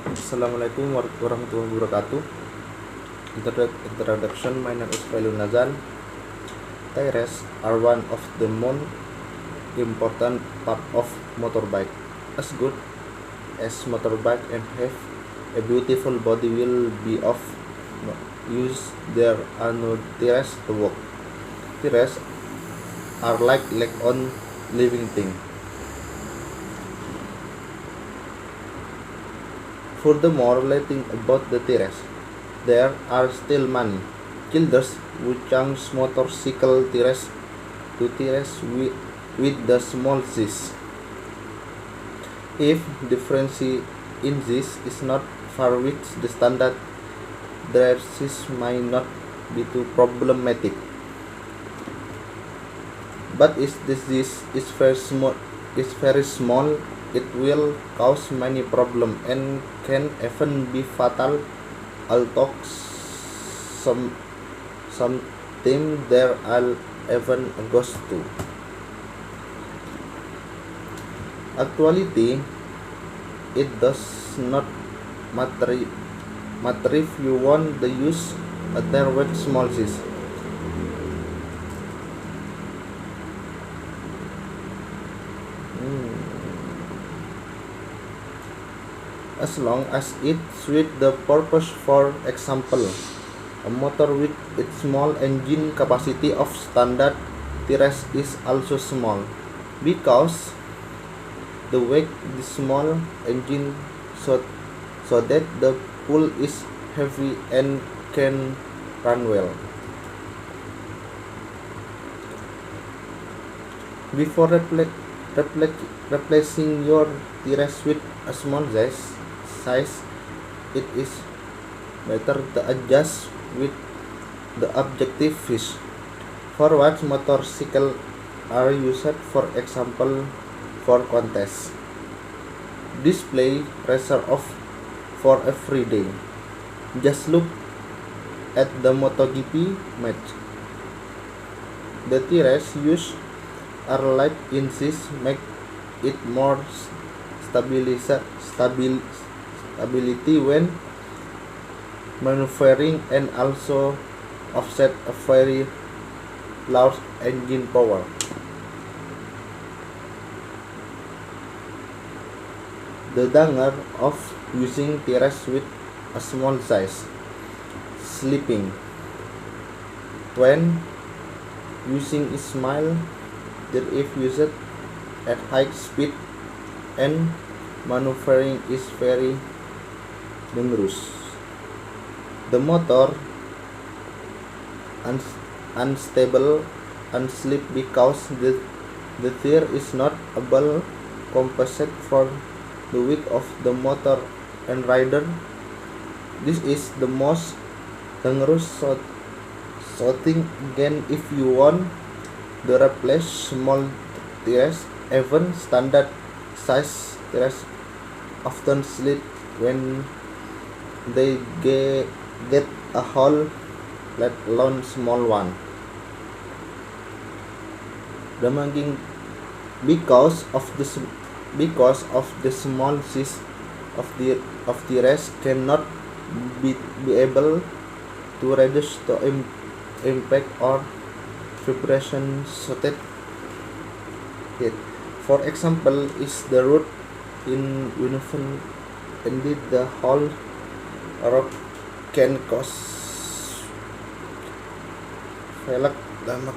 Assalamualaikum warahmatullahi wabarakatuh. Introduction. My name is Failu Nazan. Tires are one of the most important part of motorbike. As good as motorbike and have a beautiful body will be of use, there are no tires to work. Tires are like on living thing. Furthermore, letting about the tires, there are still many killers who change motorcycle tires to tires with the small Z's. If difference in this is not far with the standard, their Z's might not be too problematic. But if this is very small, it will cause many problems and can even be fatal. Although sometimes there are even goes to. Actuality, it does not matter if you want the use a tire with small Z's. As long as it suits the purpose. For example, a motor with its small engine capacity of standard tires is also small because the weight the small engine so that the pull is heavy and can run well. Before replacing your tires with a small size, it is better to adjust with the objective fish. For what motorcycle are used, for example, for contest, display, racer off for every day. Just look at the MotoGP match. The tires used are light in this make it more stability when maneuvering and also offset a very large engine power. The danger of using tires with a small size. Slipping. When using a small tire if used at high speed and maneuvering is very dangerous. The motor unstable and slip because the tire is not able to compensate for the weight of the motor and rider. This is the most dangerous thing. Again, if you want to replace small tires, even standard size tires often slip when they get a hole, let alone small one. Damaging because of the small size of the tires cannot be able to reduce the impact or vibration shorted it. For example, is the root in uniform indeed the whole rock can cause failure damage.